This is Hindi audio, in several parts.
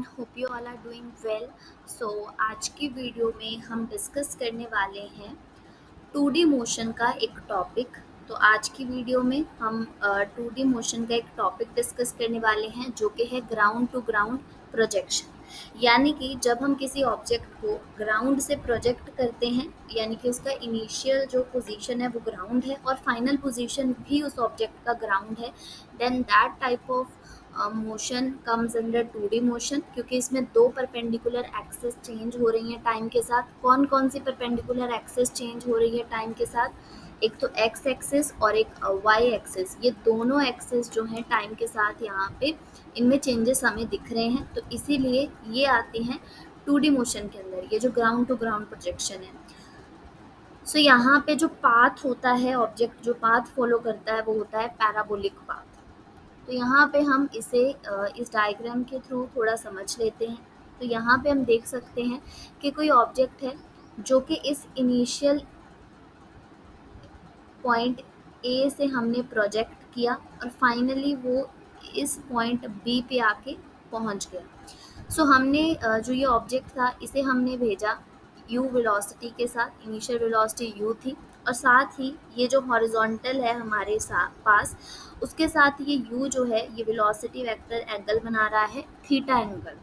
Hope you all are doing well. So आज की वीडियो में हम डिस्कस करने वाले हैं 2D मोशन का एक टॉपिक। तो आज की वीडियो में हम 2D मोशन का एक टॉपिक डिस्कस करने वाले हैं जो कि है ग्राउंड टू ग्राउंड प्रोजेक्शन। यानी कि जब हम किसी ऑब्जेक्ट को ग्राउंड से प्रोजेक्ट करते हैं, यानी कि उसका इनिशियल जो पोजीशन है वो ग्राउंड है और फाइनल पोजीशन भी उस ऑब्जेक्ट का ग्राउंड है, then that type of motion comes under 2D motion, क्योंकि इसमें दो परपेंडिकुलर एक्सेस चेंज हो रही हैं टाइम के साथ। कौन कौन सी परपेंडिकुलर एक्सेस चेंज हो रही है टाइम के साथ? एक तो एक्स एक्सिस और एक वाई एक्सिस। ये दोनों एक्सेस जो हैं टाइम के साथ यहाँ पे इनमें चेंजेस हमें दिख रहे हैं, तो इसीलिए ये आते हैं 2D मोशन के अंदर, ये जो ग्राउंड टू ग्राउंड प्रोजेक्शन है। सो यहाँ पे जो पाथ होता है, ऑब्जेक्ट जो पाथ फॉलो करता है वो होता है पैराबोलिक पाथ। तो यहाँ पे हम इसे इस डायग्राम के थ्रू थोड़ा समझ लेते हैं। तो यहाँ पे हम देख सकते हैं कि कोई ऑब्जेक्ट है जो कि इस इनिशियल पॉइंट ए से हमने प्रोजेक्ट किया और फाइनली वो इस पॉइंट बी पे आके पहुँच गया। सो हमने जो ये ऑब्जेक्ट था इसे हमने भेजा u वेलोसिटी के साथ। इनिशियल वेलोसिटी u थी और साथ ही ये जो हॉरिजॉन्टल है हमारे पास, उसके साथ ये u जो है ये वेलोसिटी वेक्टर एंगल बना रहा है थीटा एंगल।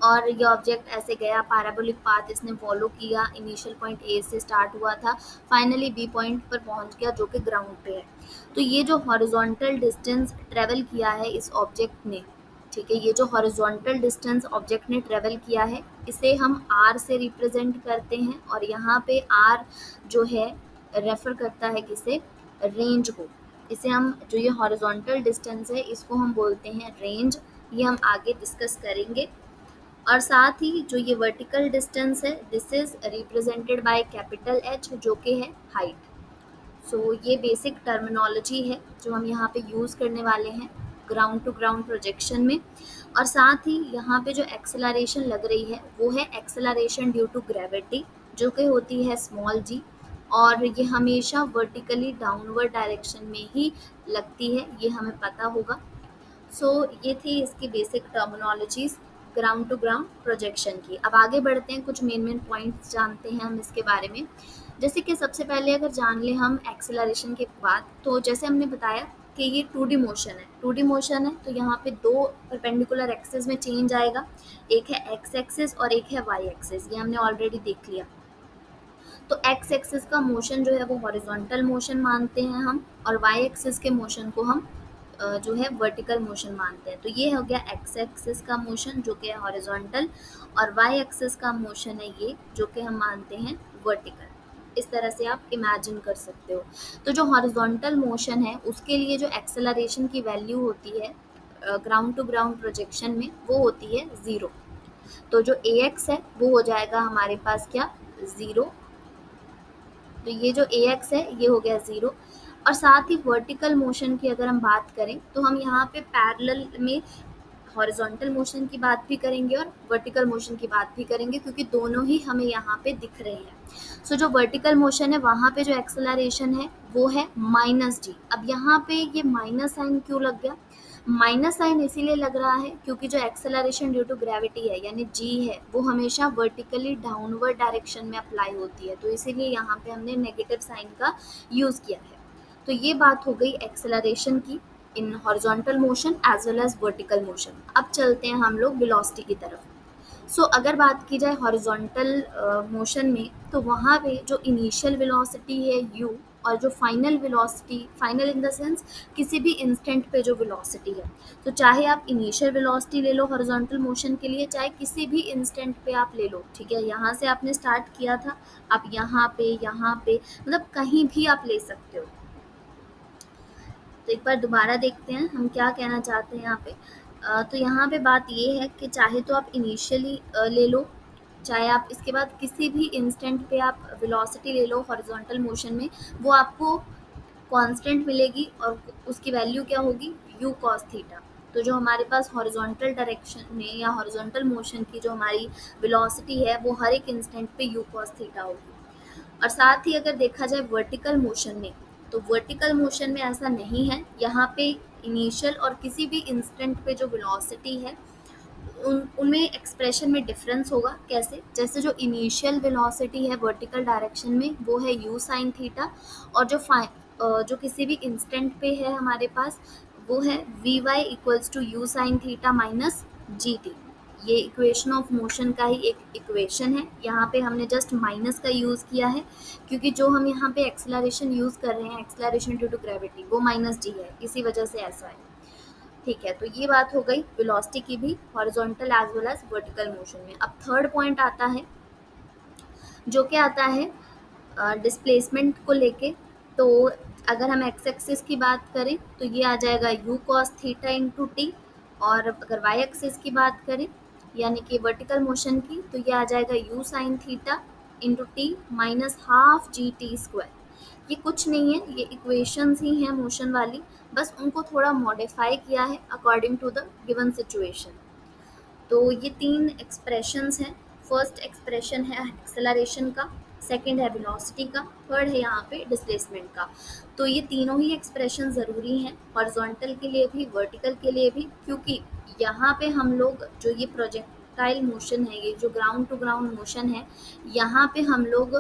और ये ऑब्जेक्ट ऐसे गया, पैराबोलिक पाथ इसने फॉलो किया, इनिशियल पॉइंट ए से स्टार्ट हुआ था, फाइनली बी पॉइंट पर पहुंच गया जो कि ग्राउंड पे है। तो ये जो हॉरिजॉन्टल डिस्टेंस ट्रेवल किया है इस ऑब्जेक्ट ने, ठीक है, ये जो हॉरिजॉन्टल डिस्टेंस ऑब्जेक्ट ने ट्रेवल किया है इसे हम आर से रिप्रेजेंट करते हैं। और यहाँ पे आर जो है रेफर करता है किसे? रेंज को। इसे हम जो ये हॉरिजॉन्टल डिस्टेंस है इसको हम बोलते हैं रेंज। ये हम आगे डिस्कस करेंगे। और साथ ही जो ये वर्टिकल डिस्टेंस है this is represented by capital H जो कि है हाइट। सो ये बेसिक टर्मिनोलॉजी है जो हम यहाँ पे यूज़ करने वाले हैं ग्राउंड टू ग्राउंड प्रोजेक्शन में। और साथ ही यहाँ पे जो एक्सेलरेशन लग रही है वो है एक्सेलरेशन ड्यू टू ग्रेविटी, जो कि होती है स्मॉल जी, और ये हमेशा वर्टिकली डाउनवर्ड डायरेक्शन में ही लगती है, ये हमें पता होगा। सो ये थी इसकी basic terminologies ground to ground projection की। अब आगे बढ़ते हैं, कुछ मेन पॉइंट्स जानते हैं हम इसके बारे में। जैसे कि सबसे पहले अगर जान लें हम एक्सेलरेशन के बाद, तो जैसे हमने बताया कि ये 2D मोशन है। 2D मोशन है तो यहाँ पे दो परपेंडिकुलर एक्सिस में चेंज आएगा, एक है एक्स एक्सिस और एक है वाई एक्सिस। ये हमने ऑलरेडी देख लिया। तो एक्स एक्सिस का मोशन जो है वो हॉरिजॉन्टल मोशन मानते हैं हम, और वाई एक्सिस के मोशन को हम जो है वर्टिकल मोशन मानते हैं। तो ये हो गया एक्स एक्सिस का मोशन जो कि है हॉरिजॉन्टल, और वाई एक्सिस का मोशन है ये जो कि हम मानते हैं वर्टिकल। इस तरह से आप इमेजिन कर सकते हो। तो जो हॉरिजॉन्टल मोशन है उसके लिए जो एक्सेलरेशन की वैल्यू होती है ग्राउंड टू ग्राउंड प्रोजेक्शन में वो होती है 0। तो जो ए एक्स है वो हो जाएगा हमारे पास क्या? 0। तो ये जो ए एक्स है ये हो गया 0। और साथ ही वर्टिकल मोशन की अगर हम बात करें तो हम यहाँ पे पैरेलल में हॉरिजॉन्टल मोशन की बात भी करेंगे और वर्टिकल मोशन की बात भी करेंगे, क्योंकि दोनों ही हमें यहाँ पे दिख रहे हैं। सो जो वर्टिकल मोशन है वहाँ पे जो एक्सेलरेशन है वो है -g। अब यहाँ पे ये माइनस साइन क्यों लग गया? माइनस साइन इसीलिए लग रहा है क्योंकि जो एक्सेलरेशन ड्यू टू ग्रेविटी है यानी g है वो हमेशा वर्टिकली डाउनवर्ड डायरेक्शन में अप्लाई होती है, तो इसीलिए यहाँ पे हमने नेगेटिव साइन का यूज़ किया है। तो ये बात हो गई एक्सेलरेशन की in horizontal motion as well as vertical motion. अब चलते हैं हम लोग वेलोसिटी की तरफ। सो अगर बात की जाए हॉरिजॉन्टल मोशन में तो वहाँ पे जो इनिशियल वेलोसिटी है u, और जो final velocity, final in the sense किसी भी इंस्टेंट पे जो वेलोसिटी है, तो चाहे आप इनिशियल वेलोसिटी ले लो हॉरिजॉन्टल मोशन के लिए, चाहे किसी भी इंस्टेंट पे आप ले लो, ठीक है, यहाँ से आपने स्टार्ट किया था, आप यहाँ पे मतलब कहीं भी आप ले सकते हो। तो एक बार दोबारा देखते हैं हम क्या कहना चाहते हैं यहाँ पे। तो यहाँ पे बात ये है कि चाहे तो आप इनिशियली ले लो, चाहे आप इसके बाद किसी भी इंस्टेंट पे आप वेलोसिटी ले लो हॉरिजॉन्टल मोशन में, वो आपको कांस्टेंट मिलेगी और उसकी वैल्यू क्या होगी? u cos theta. तो जो हमारे पास हॉरिजॉन्टल डायरेक्शन में या हॉरिजॉन्टल मोशन की जो हमारी वेलोसिटी है वो हर एक इंस्टेंट पे u cos थीटा होगी। और साथ ही अगर देखा जाए वर्टिकल मोशन में, तो वर्टिकल मोशन में ऐसा नहीं है। यहाँ पे इनिशियल और किसी भी इंस्टेंट पे जो वेलोसिटी है उनमें एक्सप्रेशन में डिफरेंस होगा। कैसे? जैसे जो इनिशियल वेलोसिटी है वर्टिकल डायरेक्शन में वो है u sin थीटा, और जो किसी भी इंस्टेंट पे है हमारे पास वो है vy equals to u sin theta minus gt। ये इक्वेशन ऑफ मोशन का ही एक इक्वेशन है। यहाँ पे हमने जस्ट माइनस का यूज़ किया है क्योंकि जो हम यहाँ पे एक्सेलरेशन यूज़ कर रहे हैं, एक्सेलरेशन ड्यू टू ग्रेविटी, वो माइनस जी है, इसी वजह से ऐसा है। ठीक है, तो ये बात हो गई वेलोसिटी की भी, horizontal as well as vertical motion में। अब थर्ड पॉइंट आता है, जो क्या आता है डिस्प्लेसमेंट को लेके। तो अगर हम एक्स एक्सिस की बात करें तो ये आ जाएगा u cos theta into T, और अगर वाई एक्सिस की बात करें यानी कि वर्टिकल मोशन की तो ये आ जाएगा u sin theta into T minus half G T square. ये कुछ नहीं है, ये इक्वेशंस ही हैं मोशन वाली, बस उनको थोड़ा मॉडिफाई किया है according to the given situation. तो ये तीन एक्सप्रेशंस हैं। फर्स्ट एक्सप्रेशन है एक्सेलरेशन का, सेकंड है वेलोसिटी का, थर्ड है यहाँ पे डिस्प्लेसमेंट का। तो ये तीनों ही एक्सप्रेशन ज़रूरी हैं हॉरिजॉन्टल के लिए भी, वर्टिकल के लिए भी, क्योंकि यहाँ पे हम लोग जो ये प्रोजेक्टाइल मोशन है, ये जो ग्राउंड टू ग्राउंड मोशन है, यहाँ पे हम लोग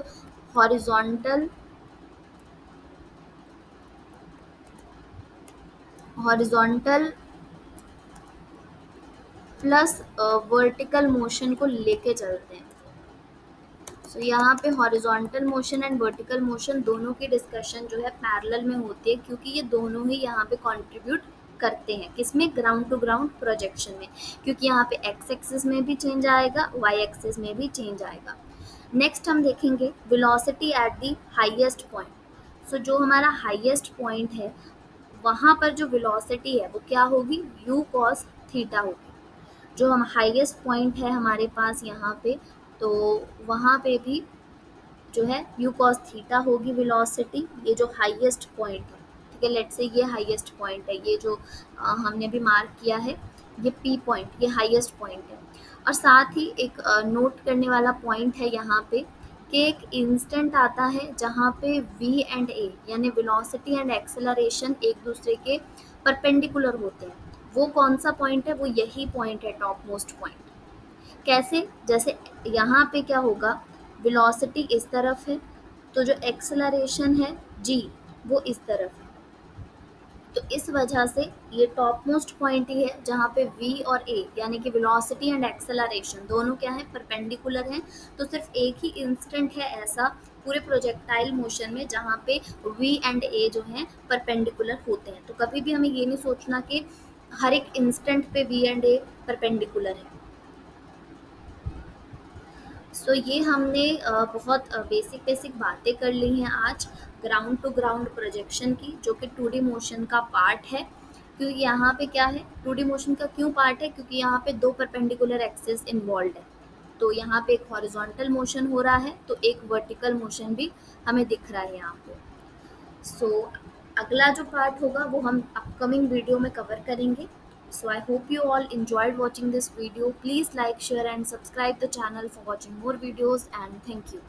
horizontal horizontal plus vertical motion को लेके चलते हैं। सो यहाँ पे horizontal motion and vertical motion दोनों की डिस्कशन जो है पैरेलल में होती है, क्योंकि ये दोनों ही यहाँ पे कंट्रीब्यूट करते हैं किसमें, ग्राउंड टू ग्राउंड प्रोजेक्शन में, क्योंकि यहाँ पे एक्स एक्सिस में भी चेंज आएगा, वाई एक्सिस में भी चेंज आएगा। नेक्स्ट हम देखेंगे velocity at the highest point. So जो हमारा हाईएस्ट पॉइंट है वहाँ पर जो वेलोसिटी है वो क्या होगी, u cos थीटा होगी। जो हम हाईएस्ट पॉइंट है हमारे पास यहाँ पे, तो वहाँ पे भी जो है u cos थीटा होगी वेलोसिटी, ये जो हाईएस्ट पॉइंट है। ठीक है, लेट्स से ये हाईएस्ट पॉइंट है, ये जो हमने भी मार्क किया है, ये P पॉइंट, ये हाईएस्ट पॉइंट है। और साथ ही एक नोट करने वाला पॉइंट है यहाँ पे कि एक इंस्टेंट आता है जहाँ पे v एंड a यानी वेलोसिटी एंड एक्सेलरेशन एक दूसरे के परपेंडिकुलर होते हैं। वो कौन सा पॉइंट है, वो यही पॉइंट है, टॉप मोस्ट पॉइंट। कैसे? जैसे यहाँ पे क्या होगा, वेलोसिटी इस तरफ है तो जो एक्सेलरेशन है g वो इस तरफ है, तो इस वजह से ये टॉप मोस्ट पॉइंट ही है जहाँ पे v और a यानी कि वेलोसिटी एंड एक्सेलरेशन दोनों क्या है, परपेंडिकुलर हैं। तो सिर्फ एक ही इंस्टेंट है ऐसा पूरे प्रोजेक्टाइल मोशन में जहाँ पे v एंड a जो हैं परपेंडिकुलर होते हैं। तो कभी भी हमें ये नहीं सोचना कि हर एक इंस्टेंट पे v एंड a परपेंडिकुलर है। सो ये हमने बहुत बेसिक बातें कर ली हैं आज ग्राउंड टू ग्राउंड प्रोजेक्शन की, जो कि 2D मोशन का पार्ट है। क्योंकि यहाँ पे क्या है, 2D मोशन का क्यों पार्ट है, क्योंकि यहाँ पे दो परपेंडिकुलर एक्सिस इन्वॉल्व है। तो यहाँ पे एक हॉरिजॉन्टल मोशन हो रहा है तो एक वर्टिकल मोशन भी हमें दिख रहा है यहाँ पे। सो अगला जो पार्ट होगा वो हम अपकमिंग वीडियो में कवर करेंगे। So I hope you all enjoyed watching this video. Please like, share and subscribe the channel for watching more videos, and thank you.